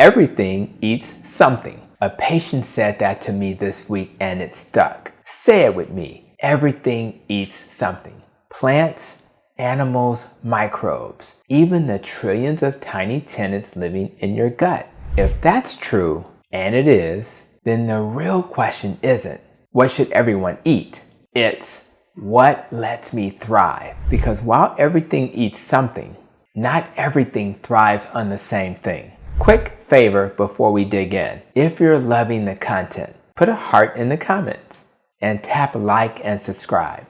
Everything eats something. A patient said that to me this week and it stuck. Say it with me. Everything eats something. Plants, animals, microbes, even the trillions of tiny tenants living in your gut. If that's true, and it is, then the real question isn't, what should everyone eat? It's, what lets me thrive? Because while everything eats something, not everything thrives on the same thing. Quick favor before we dig in. If you're loving the content, put a heart in the comments and tap like and subscribe.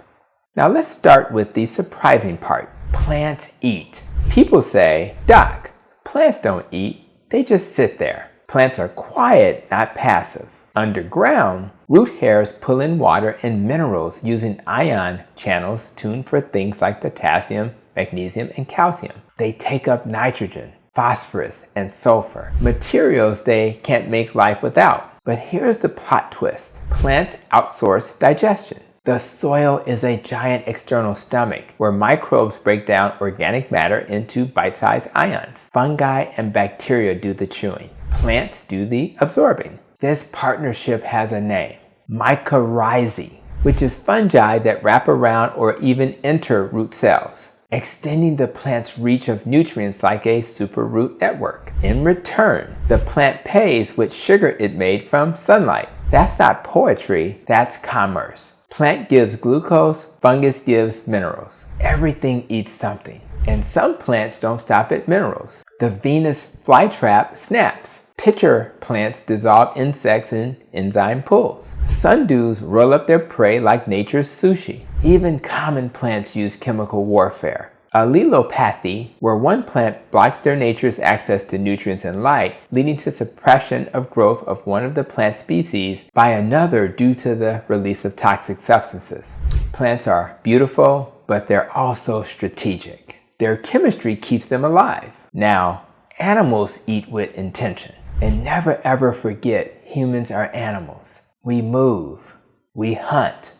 Now let's start with the surprising part. Plants eat. People say, Doc, plants don't eat, they just sit there. Plants are quiet, not passive. Underground, root hairs pull in water and minerals using ion channels tuned for things like potassium, magnesium, and calcium. They take up nitrogen, phosphorus, and sulfur, materials they can't make life without. But here's the plot twist. Plants outsource digestion. The soil is a giant external stomach where microbes break down organic matter into bite-sized ions. Fungi and bacteria do the chewing. Plants do the absorbing. This partnership has a name, mycorrhizae, which is fungi that wrap around or even enter root cells, extending the plant's reach of nutrients like a super root network. In return, the plant pays with sugar it made from sunlight. That's not poetry, that's commerce. Plant gives glucose, fungus gives minerals. Everything eats something. And some plants don't stop at minerals. The Venus flytrap snaps. Pitcher plants dissolve insects in enzyme pools. Sundews roll up their prey like nature's sushi. Even common plants use chemical warfare. Allelopathy, where one plant blocks their nature's access to nutrients and light, leading to suppression of growth of one of the plant species by another due to the release of toxic substances. Plants are beautiful, but they're also strategic. Their chemistry keeps them alive. Now, animals eat with intention. And never ever forget, humans are animals. We move, we hunt,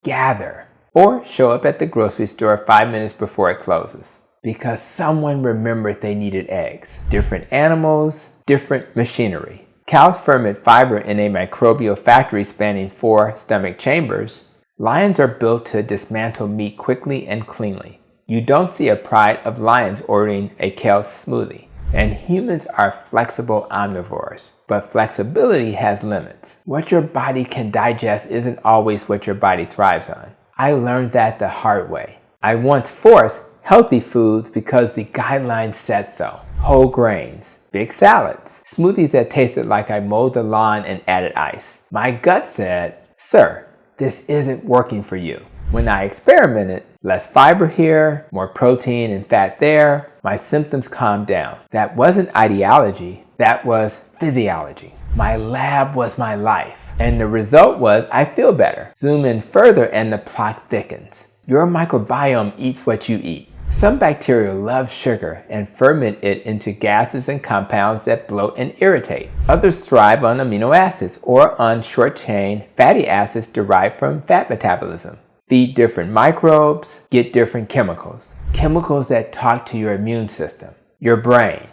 gather, or show up at the grocery store 5 minutes before it closes. Because someone remembered they needed eggs. Different animals, different machinery. Cows ferment fiber in a microbial factory spanning 4 stomach chambers. Lions are built to dismantle meat quickly and cleanly. You don't see a pride of lions ordering a kale smoothie. And humans are flexible omnivores, but flexibility has limits. What your body can digest isn't always what your body thrives on. I learned that the hard way. I once forced healthy foods because the guidelines said so. Whole grains, big salads, smoothies that tasted like I mowed the lawn and added ice. My gut said, sir, this isn't working for you. When I experimented, less fiber here, more protein and fat there, my symptoms calmed down. That wasn't ideology, that was physiology. My lab was my life. And the result was I feel better. Zoom in further and the plot thickens. Your microbiome eats what you eat. Some bacteria love sugar and ferment it into gases and compounds that bloat and irritate. Others thrive on amino acids or on short-chain fatty acids derived from fat metabolism. Feed different microbes, get different chemicals. Chemicals that talk to your immune system, your brain,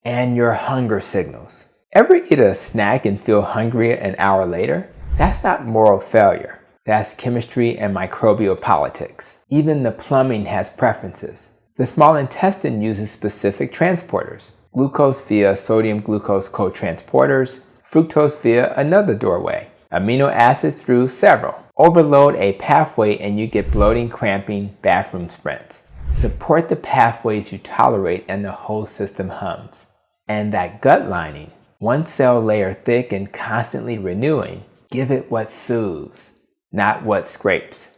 and your hunger signals. Ever eat a snack and feel hungry an hour later? That's not moral failure. That's chemistry and microbial politics. Even the plumbing has preferences. The small intestine uses specific transporters. Glucose via sodium glucose co-transporters, fructose via another doorway, amino acids through several. Overload a pathway and you get bloating, cramping, bathroom sprints. Support the pathways you tolerate and the whole system hums. And that gut lining, one cell layer thick and constantly renewing, give it what soothes, not what scrapes.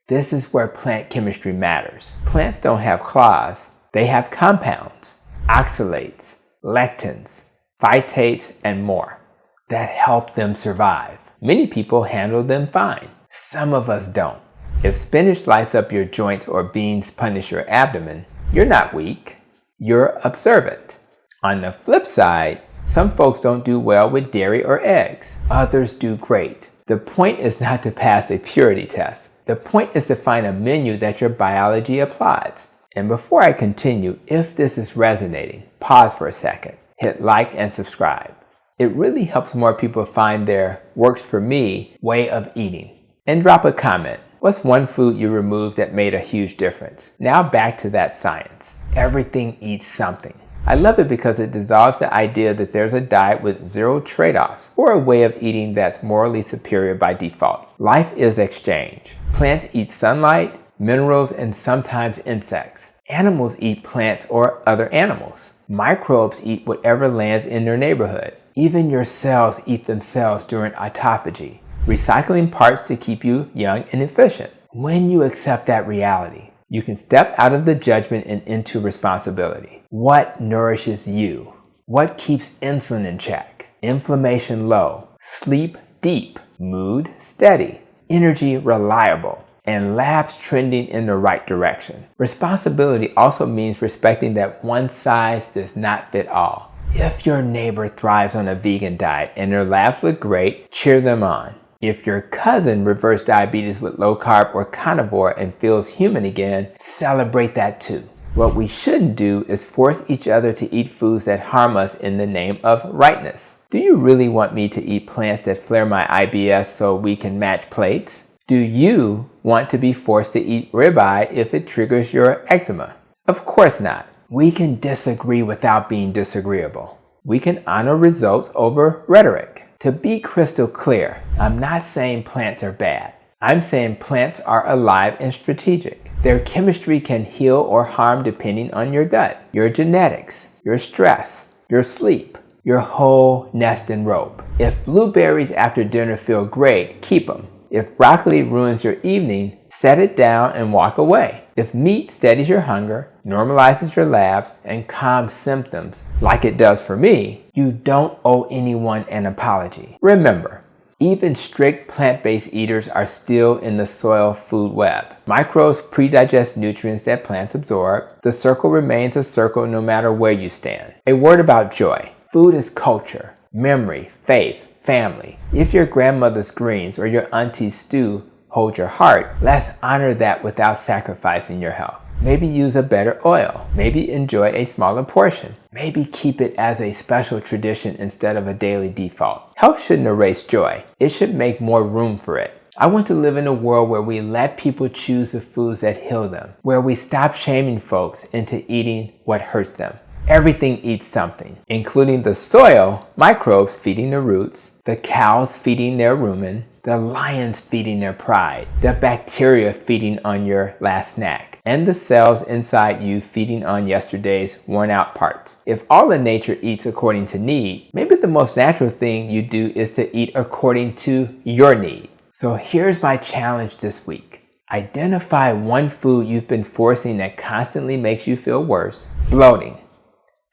This is where plant chemistry matters. Plants don't have claws, they have compounds, oxalates, lectins, phytates, and more that help them survive. Many people handle them fine. Some of us don't. If spinach lights up your joints or beans punish your abdomen, you're not weak, you're observant. On the flip side, some folks don't do well with dairy or eggs. Others do great. The point is not to pass a purity test. The point is to find a menu that your biology applauds. And before I continue, if this is resonating, pause for a second. hit like and subscribe. It really helps more people find their works for me way of eating. And drop a comment. What's one food you removed that made a huge difference? Now back to that science. Everything eats something. I love it because it dissolves the idea that there's a diet with zero trade-offs or a way of eating that's morally superior by default. Life is exchange. Plants eat sunlight, minerals, and sometimes insects. Animals eat plants or other animals. Microbes eat whatever lands in their neighborhood. Even your cells eat themselves during autophagy, recycling parts to keep you young and efficient. When you accept that reality, you can step out of the judgment and into responsibility. What nourishes you? What keeps insulin in check? Inflammation low, sleep deep, mood steady, energy reliable, and labs trending in the right direction. Responsibility also means respecting that one size does not fit all. If your neighbor thrives on a vegan diet and their labs look great, cheer them on. If your cousin reversed diabetes with low carb or carnivore and feels human again, celebrate that too. What we shouldn't do is force each other to eat foods that harm us in the name of rightness. Do you really want me to eat plants that flare my IBS so we can match plates? Do you want to be forced to eat ribeye if it triggers your eczema? Of course not. We can disagree without being disagreeable. We can honor results over rhetoric. To be crystal clear, I'm not saying plants are bad. I'm saying plants are alive and strategic. Their chemistry can heal or harm depending on your gut, your genetics, your stress, your sleep, your whole nest and rope. If blueberries after dinner feel great, keep them. If broccoli ruins your evening, set it down and walk away. If meat steadies your hunger, normalizes your labs, and calms symptoms like it does for me, you don't owe anyone an apology. Remember, even strict plant-based eaters are still in the soil food web. Microbes pre-digest nutrients that plants absorb. The circle remains a circle no matter where you stand. A word about joy. Food is culture, memory, faith, family. If your grandmother's greens or your auntie's stew hold your heart, let's honor that without sacrificing your health. Maybe use a better oil. Maybe enjoy a smaller portion. Maybe keep it as a special tradition instead of a daily default. Health shouldn't erase joy. It should make more room for it. I want to live in a world where we let people choose the foods that heal them, where we stop shaming folks into eating what hurts them. Everything eats something, including the soil, microbes feeding the roots, the cows feeding their rumen, the lions feeding their pride, the bacteria feeding on your last snack, and the cells inside you feeding on yesterday's worn out parts. If all of nature eats according to need, maybe the most natural thing you do is to eat according to your need. So here's my challenge this week. Identify one food you've been forcing that constantly makes you feel worse: bloating,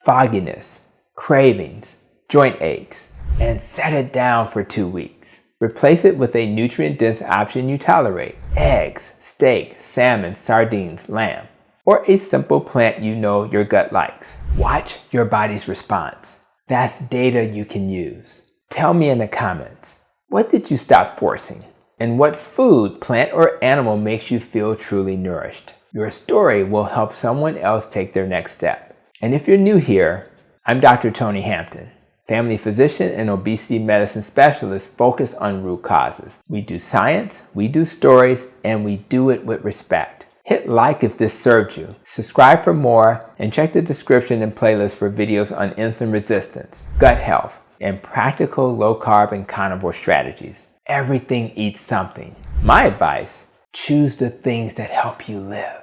fogginess, cravings, joint aches, and set it down for 2 weeks. Replace it with a nutrient-dense option you tolerate: eggs, steak, salmon, sardines, lamb, or a simple plant you know your gut likes. Watch your body's response. That's data you can use. Tell me in the comments, what did you stop forcing? And what food, plant, or animal makes you feel truly nourished? Your story will help someone else take their next step. And if you're new here, I'm Dr. Tony Hampton, family physician and obesity medicine specialist focused on root causes. We do science, we do stories, and we do it with respect. Hit like if this served you, subscribe for more, and check the description and playlist for videos on insulin resistance, gut health, and practical low carb and carnivore strategies. Everything eats something. My advice: choose the things that help you live.